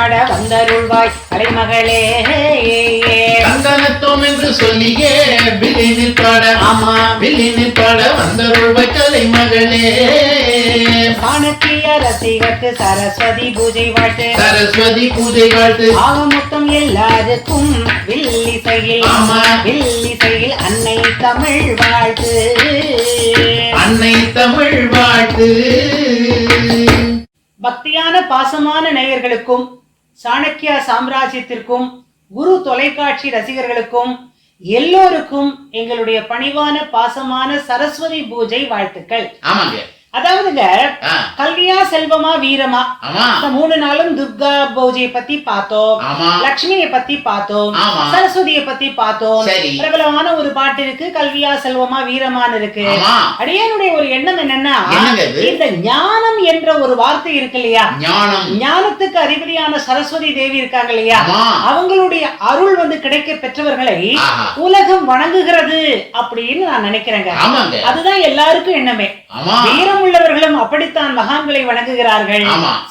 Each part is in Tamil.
பாட வந்தருள்வாய் கலைமகளே. சந்தனத்தோம் என்று சொல்லியே வில்லினில் பாட, ஆமா வில்லினில் பாட வந்தருள்வாய் கலைமகளே. சாணக்கிய ரசிகத்து சரஸ்வதி பூஜை வாழ்த்து, சரஸ்வதி பூஜை வாழ்த்து. ஆக மொத்தம் எல்லாருக்கும் வில்லிசையில், வில்லிசையில் அன்னை தமிழ் வாழ்த்து, அன்னை தமிழ் வாழ்த்து. பக்தியான பாசமான நேயர்களுக்கும் சாணக்கியா சாம்ராஜ்யத்திற்கும் குரு தொலைக்காட்சி ரசிகர்களுக்கும் எல்லோருக்கும் எங்களுடைய பணிவான பாசமான சரஸ்வதி பூஜை வாழ்த்துக்கள். ஆமாங்க. அதாவதுங்க, கல்வியா செல்வமா வீரமா, 3 நாளும் துர்கா பூஜையை பத்தி பார்த்தோம், லட்சுமியை பத்தி பார்த்தோம், சரஸ்வதியை பத்தி பார்த்தோம். பிரபலமான ஒரு பாட்டு இருக்கு, கல்வியா செல்வமா வீரமான்னு இருக்கு. அடியனுடைய ஒரு எண்ணம் என்னன்னா, இந்த ஞானம் என்ற ஒரு வார்த்தை இருக்கு இல்லையா, ஞானத்துக்கு அதிபதியான சரஸ்வதி தேவி இருக்காங்க இல்லையா, அவங்களுடைய அருள் கிடைக்க பெற்றவர்களை உலகம் வணங்குகிறது அப்படின்னு நான் நினைக்கிறேங்க. அதுதான் எல்லாருக்கும் எண்ணமே. வீரம் உள்ளவர்களும் அப்படித்தான் மகான்களை வணங்குகிறார்கள்,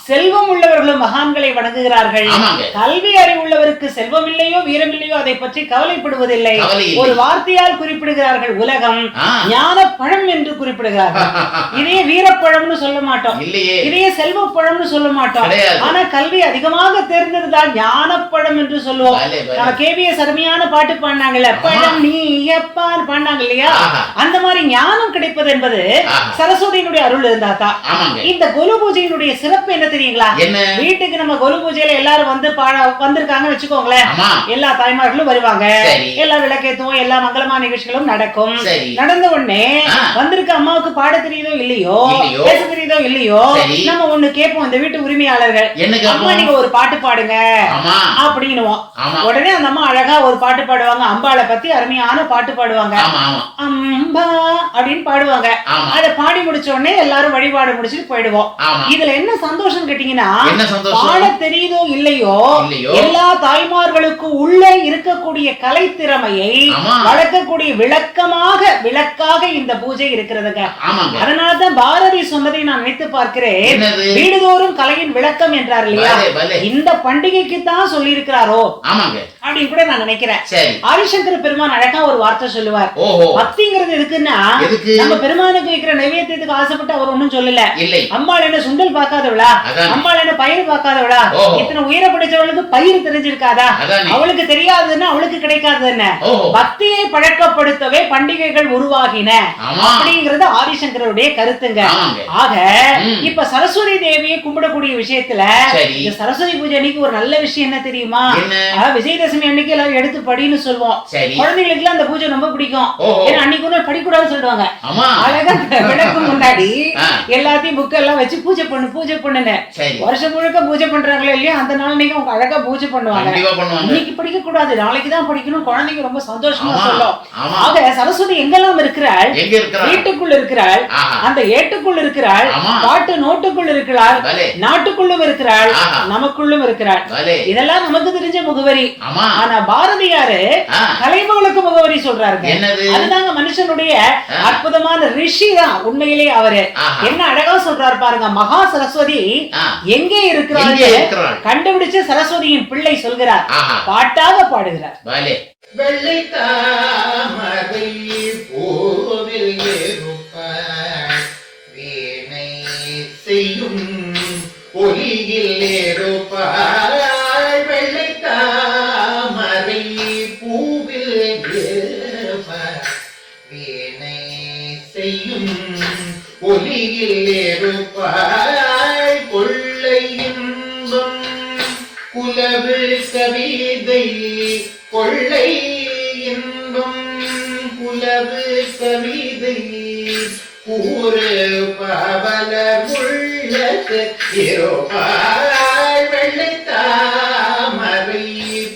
செல்வம் உள்ளவர்களும் மகான்களை வணங்குகிறார்கள். கல்வி அறிவுள்ளவருக்கு செல்வம் இல்லையோ வீரம் இல்லையோ அதை பற்றி கவலைப்படுவதில்லை. ஒரு வார்த்தையால் குறிப்பிடுகிறார்கள், உலகம் ஞான பழம் என்று குறிப்பிடுகிறார்கள். இதே வீரப்பழம்னு சொல்ல மாட்டோம், இதே செல்வ பழம்னு சொல்ல மாட்டோம். ஆனா கல்வி அதிகமாக தேர்ந்தெடுத்தால் ஞானப்பழம் என்று சொல்லுவோம். நம்ம கேபிஎஸ் அருமையான பாட்டு பாடினாங்கல்ல, பழம் நீ எப்பான்னு பாடினாங்க இல்லையா, அந்த மாதிரி ஞானம் கிடைப்பது என்பது சரஸ்வதியினுடைய அருள் இருந்தாதான். இந்த கொலு பூஜையினுடைய சிறப்பு என்ன தெரியுங்களா? வீட்டுக்கு நம்ம கொலு பூஜையில எல்லாரும் வந்திருக்காங்க வச்சுக்கோங்களேன், எல்லா தாய்மார்களும் வருவாங்க, எல்லா விளக்கேத்துவோம், எல்லா மங்களமான நிகழ்ச்சிகளும் நடக்கும். நடந்த உடனே வந்திருக்க அம்மாவுக்கு பாட தெரியுதோ இல்லையோ, பேச தெரியுதோ இல்லையோ, நம்ம ஒண்ணு கேட்போம், இந்த வீட்டு உரிமையாளர்கள், அம்மா நீங்க ஒரு பாட்டு பாடுங்க அப்படின்னுவோம். உடனே அந்த அம்மா அழகா ஒரு பாட்டு பாடுவாங்க, அம்பாளை பத்தி அருமையான பாட்டு பாடுவாங்க, அம்பா அப்படின்னு பாடுவாங்க. அதை பாடி முடிச்ச உடனே எல்லாரும் வழிபாடு முடிச்சுட்டு போயிடுவோம். இதுல என்ன சந்தோஷம் கேட்டீங்கன்னா, பாட தெரியுதோ இல்லையோ, எல்லா தாய்மார்களுக்கும் உள்ளே இருக்கக்கூடிய கலை திறமையை வளர்க்கக்கூடிய விளக்காக இந்த பூஜை இருக்கிறதுங்க. அதனாலதான் பாரதி சொன்னதை நான் நினைத்து பார்க்கிறேன், வீடுதோறும் கலையின் விளக்கம் என்றார் இல்லையா, இந்த பண்டிகைக்கு தான் சொல்லி இருக்கிறாரோ அப்படின்னு கூட நான் நினைக்கிறேன். ஆதிசங்கர பெருமான் அழகா ஒரு வார்த்தை சொல்லுவார், பக்திங்கிறது எதுக்குன்னா, நம்ம பெருமானுக்கு வைக்கிற நைவேத்தியத்துக்கு ஆசைப்பட்டு அவர் ஒண்ணும் சொல்லல. அம்பாள் என்ன சுண்டல் பார்க்காதவளா, அம்பாள் என்ன பயிர் பார்க்காதவளா, இத்தனை உயிரை படிச்சவளுக்கு பயிர் தெரிஞ்சிருக்காதா, அவளுக்கு தெரியாதுன்னா அவளுக்கு கிடைக்காது என்ன, பக்தியை பழக்கப்படுத்தவே பண்டிகைகள் உருவாகின அப்படிங்கறது ஆதிசங்கருடைய கருத்துங்க. ஆக இப்ப சரஸ்வதி தேவியை கும்பிடக்கூடிய விஷயத்துல இந்த சரஸ்வதி பூஜை அன்னைக்கு ஒரு நல்ல விஷயம் என்ன தெரியுமா, விஜயதசமி அன்னைக்கு எல்லாரும் எடுத்து படின்னு சொல்லுவோம். குழந்தைகளுக்கு எல்லாம் அந்த பூஜை ரொம்ப பிடிக்கும், ஏன்னா அன்னைக்கு ஒண்ணு படிக்கூடாதுன்னு சொல்லுவாங்க. அழகா விளக்கு முன்னாடி எல்லாத்தையும் புக் எல்லாம் வச்சு பூஜை பண்ணுங்க. வருஷம் முழுக்க பூஜை பண்றாங்களோ இல்லையா, அந்த நாள் நீங்க உங்க அழகா பூஜை பண்ணுவாங்க. இன்னைக்கு படிக்க கூடாது, நாளைக்கு தான் படிக்கணும், குழந்தைங்க ரொம்ப சந்தோஷமா சொல்லும். ஆக சரஸ்வதி எங்கெல்லாம் இருக்கிறாள், வீட்டுக்குள் இருக்கிறாள், அந்த ஏட்டுக்குள் இருக்கிறாள், பாட்டு நோட்டுக்குள் இருக்கிறாள், நாட்டுக்குள்ளும் இருக்கிறாள், நமக்குள்ளும் இருக்கிறாள். இதெல்லாம் நமக்கு தெரிஞ்ச முகவரி. ஆனா பாரதியாரு கலைமகளுக்கு முகவரி சொல்றாரு. அதுதாங்க மனுஷனுடைய அற்புதமான ரிஷி தான் உண்மையிலே. அவரு என்ன அழகா சொல்றாரு பாருங்க, மகா சரஸ்வதி எங்கே இருக்கிறார் கண்டுபிடிச்சு சரஸ்வதியின் பிள்ளை சொல்கிறார், பாட்டாக பாடுகிறார். வெள்ளை தாமரை பூவில் ஏறுப்பாய், வீணை செய்யும் ஒலியில் ஏறுப்பாய், வெள்ளை தாமரை பூவில் ஏறுப்பாய், வீணை செய்யும் ஒலியில் ஏறுப்பாய், கொள்ளை இன்பம் குலவு கவிதை, கொள்ளை இன்பம் குலவு கவிதை, கூறு பவல உள்ளத்து இருப்பாய், வெள்ளை தாமரை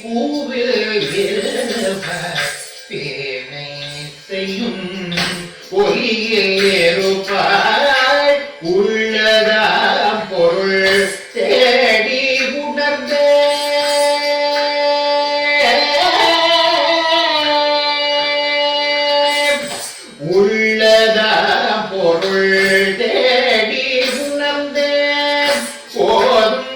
பூவில் இருப்பாய், பேனை செய்யும் ஒலியில் இருப்பாய், உள்ளதா பொருள் தேடி உணர்ந்த உள்ளதா பொருள் தேடி உணர்ந்த போதும்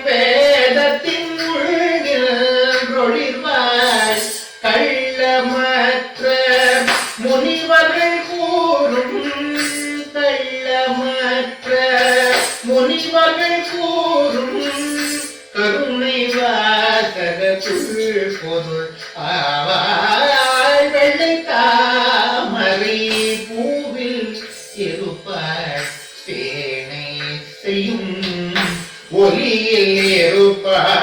பொருள் ஆவாய் வெள்ளை தாமரை பூவில் இருப்பாய் தேனை செய்யும் ஒலியில் இருப்பாய்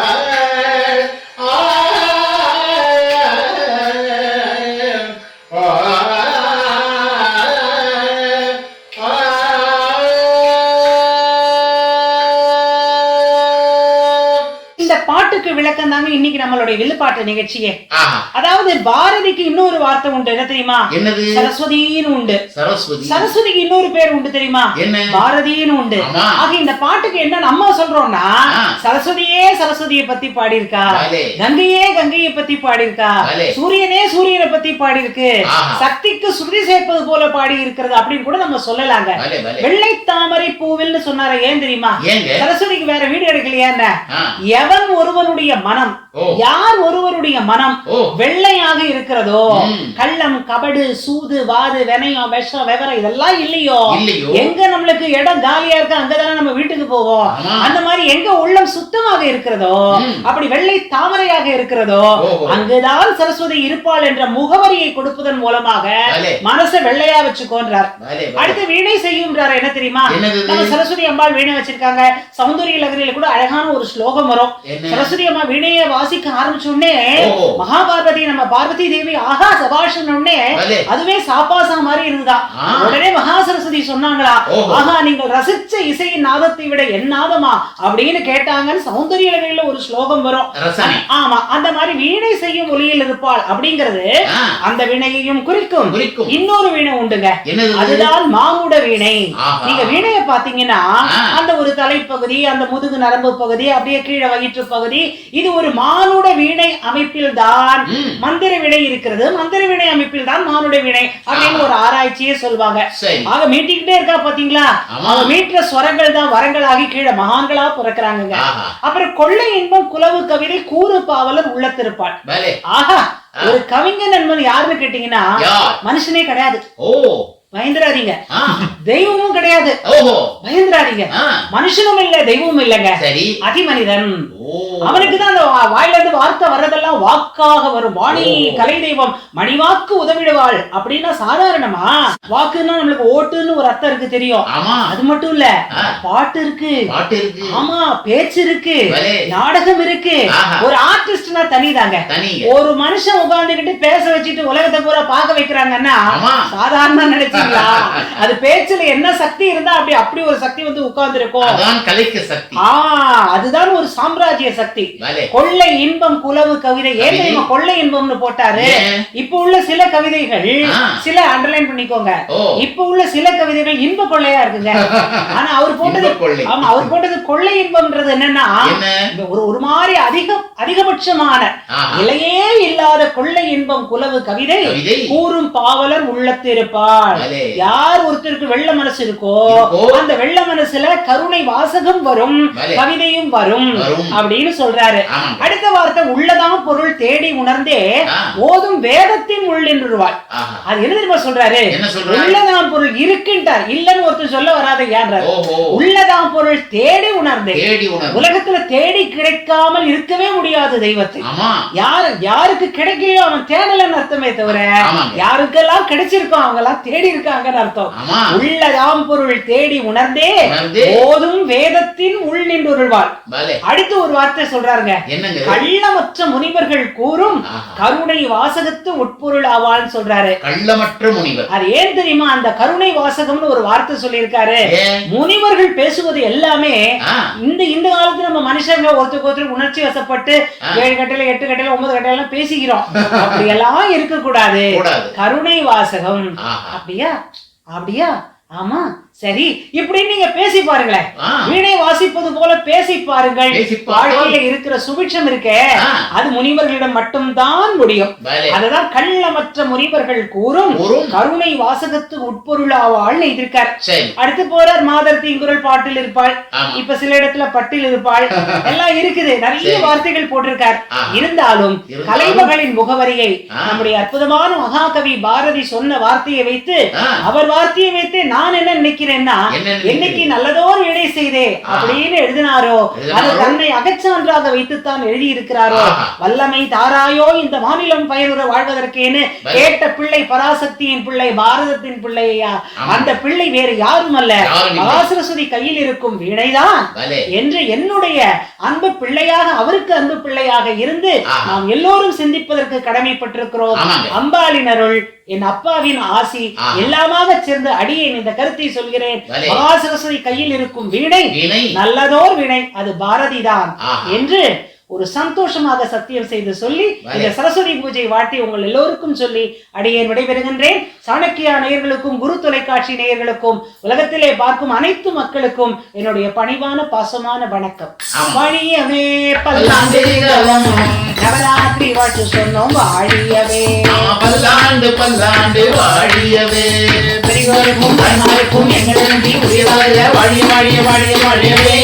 இந்த பாட்டுக்கு விளக்கம் தாங்க இன்னைக்கு நம்மளுடைய வில்லுப்பாட்டு நிகழ்ச்சியே. அதாவது பாரதிக்கு இன்னொரு வார்த்தை உண்டு, என்ன தெரியுமா? என்னது? சரஸ்வதின்னு உண்டு. சரஸ்வதி. சரஸ்வதிக்கு இன்னொரு பேர் உண்டு தெரியுமா? என்ன? பாரதின்னு உண்டு. ஆக இந்த பாட்டுக்கு என்ன நம்ம சொல்றோம்னா, சரஸ்வதியே சரஸ்வதியை பத்தி பாடியிருக்கா, கங்கையே கங்கையை பத்தி பாடியிருக்கா, சூரியனே சூரியனை பத்தி பாடியிருக்கு, சக்திக்கு சுருதி சேர்ப்பது போல பாடி இருக்கிறது அப்படின்னு கூட நம்ம சொல்லலாங்க. வெள்ளை தாமரை பூவில்னு சொன்னார, ஏன் தெரியுமா? சரஸ்வதிக்கு வேற வீடு கிடைக்கலையா? எவன் ஒருவனுடைய மனம், யார் ஒருவருடைய மனம் வெள்ளையாக இருக்கிறதோ, கள்ளம் கபடு சூது வாது வினயம் விஷம் விவரம் இதெல்லாம் இல்லையோ, எங்க நம்மளுக்கு இடம் காலியா இருக்கு அங்கதானே நம்ம வீட்டுக்கு போவோம். அந்த மாதிரி எங்க உள்ளம் சுத்தமாக இருக்கிறதோ, அப்படி வெள்ளை தாமரையாக இருக்கிறதோ, அங்குதான் சரஸ்வதி இருப்பாள் என்ற முகவரியை கொடுப்பதன் மூலமாக மனசை வெள்ளையா வச்சுக்கோன்றார். அடுத்து வீணை செய்யும்ன்றார், என்ன தெரியுமா? நம்ம சரஸ்வதி அம்பாள் வீணை வச்சிருக்காங்க. சௌந்தரிய லகரியில கூட அழகான ஒரு ஸ்லோகம் வரும். சரஸ்வதி அம்மா வீணையை வாசிக்க ஆரம்பிச்சோடனே மகாபாரதி நம்ம பார்வதி தேவி ஆஹா சபாஷனே அதுவே சாப்பாசா மாதிரி இருந்ததா. உடனே மகா சரஸ்வதி சொன்னாங்களா, ஆஹா நீங்கள் ரசிச்ச இசையின் நாதத்தை விட என் நாதமா அப்படின்னு கேட்டாங்கன்னு சௌந்தரிய லகரியில ஒரு ஸ்லோகம் வரும். ஆமா, அந்த மாதிரி வீணை செய்யும் ஒலியில் இருப்பாள் அப்படிங்கிறது அந்த வீணையையும் குறிக்கும். இன்னொரு வீணை உண்டுங்க, அதுதான் மாமுட வீணை. நீங்க வீணைய பாத்தீங்கன்னா அந்த ஒரு தலைப்பகுதி, அந்த முதுகு நரம்பு பகுதி, அப்படியே கீழே வயிற்று பகுதி, இது ஒரு மானுட வீணை அமைப்பில் தான் மந்திர வீணை இருக்கிறது. மந்திர வீணை அமைப்பில் தான் மானுட வீணை அப்படின்னு ஒரு ஆராய்ச்சியே சொல்வாங்க. ஆக மீட்டிக்கிட்டே இருக்கா பாத்தீங்களா, அவங்க மீட்டுற ஸ்வரங்கள் தான் வரங்களாகி கீழே மகான்களா பிறக்கிறாங்க. அப்புறம் கொள்ளை இன்பம் குலவு கவிதை கூறு பாவலர் உள்ளத்திருப்பாள். ஆஹா, ஒரு கவிஞன் என்பது யாருன்னு கேட்டீங்கன்னா மனுஷனே கிடையாது, பயந்துராதீங்க. தெய்வமும் கிடையாது, பயந்துராதீங்க. மனுஷனும் இல்ல, தெய்வமும் இல்லங்க, அதிமனிதன். அவனுக்கு தான் அந்த வாயில இருந்து வார்த்தை வர்றதெல்லாம் வாக்காக வரும். வாணி கலை தெய்வம் மணிவாக்கு உதவிடுவாள் அப்படின்னா சாதாரணமா? வாக்குன்னா நம்மளுக்கு ஓட்டுன்னு ஒரு அர்த்தம் இருக்கு தெரியும். அது மட்டும் இல்ல, பாட்டு இருக்கு, ஆமா பேச்சு இருக்கு, நாடகம் இருக்கு. ஒரு ஆர்டிஸ்ட்னா தனிதாங்க. ஒரு மனுஷன் உட்கார்ந்துகிட்டு பேச வச்சுட்டு உலகத்தை பூரா பார்க்க வைக்கிறாங்கன்னா சாதாரண நினைச்சு அது பேச்சுல என்ன சக்தி இருந்தா அப்படி ஒரு சக்தி வந்து உட்கார்ந்து இருக்கும். அதுதான் ஒரு சாம்ராஜ்ய சக்தி. கொள்ளை இன்பம் குலவு கவிதை. ஏன் தெரியுமா கொள்ளை இன்பம்னு போட்டாரு? இப்ப உள்ள சில கவிதைகள், சில அண்டர்லைன் பண்ணிக்கோங்க, இப்ப உள்ள சில கவிதைகள் இன்ப கொள்ளையா இருக்குங்க. ஆனா அவர் போட்டது கொள்ளை இன்பம்ன்றது என்னன்னா ஒரு மாதிரி அதிகபட்சமான இலையே இல்லாத கொள்ளை இன்பம் குலவு கவிதை கூறும் பாவலர் உள்ளத்திருப்பாள். யார் ஒருத்தருக்கு வெள்ள மனசு இருக்கோ அந்த வெள்ள மனசுல கருணை வாசகம் வரும், கவிதையும் வரும் அப்படின்னு சொல்றாரு. அடுத்த வார்த்தை உள்ளதாம் பொருள் தேடி உணர்ந்தே ஓதும் வேதத்தின் உள் நின்றுவாள். அது என்ன தெரியுமா சொல்றாரு? உள்ளதாம் பொருள் இருக்குன்றார், இல்லன்னு ஒருத்தர் சொல்ல வராத ஏன்றார். உள்ளதாம் பொருள் தேடி உணர்ந்தே. உலகத்துல தேடி கிடைக்காமல் இருக்கவே முடியாது தெய்வத்தை. யாருக்கு கிடைக்கலையோ அவன் தேடலன்னு அர்த்தமே தவிர யாருக்கெல்லாம் கிடைச்சிருக்கோ அவங்க எல்லாம் தேடி இருக்காங்கன்னு அர்த்தம். உள்ளதாம் பொருள் தேடி உணர்ந்தே ஓதும் வேதத்தின் உள் நின்றுள்வாள். அடுத்து ஒரு வார்த்தை சொல்றாருங்க, கள்ளமற்ற முனிவர்கள் கூறும் கருணை வாசகத்து உட்பொருள் ஆவான்னு சொல்றாரு. கள்ளமற்ற முனிவர். அது ஏன் தெரியுமா? அந்த கருணை வாசகம்னு ஒரு வார்த்தை சொல்லியிருக்காரு. முனிவர்கள் பேசுவது எல்லாமே இந்த காலத்துல நம்ம மனுஷங்க ஒருத்தருக்கு ஒருத்தர் உணர்ச்சி வசப்பட்டு 7 கட்டையில 8 கட்டையில 9 கட்டையில பேசிக்கிறோம். அப்படி எல்லாம் இருக்க கூடாது. கருணை வாசகம். அப்படியா? ஆமா சரி, இப்படி நீங்க பேசி பாருங்களேன். வீணை வாசிப்பது போல பேசி பாருங்கள். வாழ்க்கையில இருக்கிற சுபிட்சம் இருக்கே அது முனிவர்களிடம் மட்டும்தான் முடியும். அதுதான் கள்ளமற்ற முனிவர்கள் கூறும் கருணை வாசகத்து உட்பொருளாவாள் இருக்கார். அடுத்து போறார், மாதர் தீங்குரல் பாட்டில் இருப்பாள், இப்ப சில இடத்துல பட்டில் இருப்பாள், எல்லாம் இருக்குது, நிறைய வார்த்தைகள் போட்டிருக்கார். இருந்தாலும் கலைமகளின் முகவரியை நம்முடைய அற்புதமான மகாகவி பாரதி சொன்ன வார்த்தையை வைத்து, அவர் வார்த்தையை வைத்து நான் என்ன நினைக்கிறேன் நினைக்கிறேன்னா என்ன என்னைக்கு நல்லதோர் விடை செய்தே அப்படின்னு எழுதினாரோ அது தன்னை அகச்சான்றாக வைத்துத்தான் எழுதி இருக்கிறாரோ. வல்லமை தாராயோ இந்த மாநிலம் பயனுற வாழ்வதற்கேன்னு கேட்ட பிள்ளை பராசக்தியின் பிள்ளை, பாரதத்தின் பிள்ளையா. அந்த பிள்ளை வேறு யாரும் அல்ல, மகாசரஸ்வதி கையில் இருக்கும் வீணைதான் என்று என்னுடைய அன்பு பிள்ளையாக, அவருக்கு அன்பு பிள்ளையாக இருந்து நாம் எல்லோரும் சிந்திப்பதற்கு கடமைப்பட்டிருக்கிறோம். அம்பாளின் அருள், என் அப்பாவின் ஆசி எல்லாமாக சேர்ந்து அடியேன் இந்த கருத்தை சொல்கிறேன். மகாசரஸ்வதி கையில் இருக்கும் வீணை நல்லதோர் வீணை, அது பாரதிதான் என்று ஒரு சந்தோஷமாக சத்தியம் செய்து சொல்லி இந்த சரஸ்வதி பூஜை வாழ்த்தி உங்கள் எல்லோருக்கும் சொல்லி அடியேன் விடைபெறுகின்றேன். சாணக்கியா நேயர்களுக்கும், குரு தொலைக்காட்சி நேயர்களுக்கும், உலகத்திலே பார்க்கும் அனைத்து மக்களுக்கும் என்னுடைய பணிவான பாசமான வணக்கம். வாழியவே பல்லாண்டு, நவராத்திரி வாழ்த்து சொன்னோம் வாழியவே, பல்லாண்டு பல்லாண்டு வாழியவே, பெரியோருக்கும் எங்களுக்கு உரியதாக வாழிய வாழிய வாழிய வாழியவே.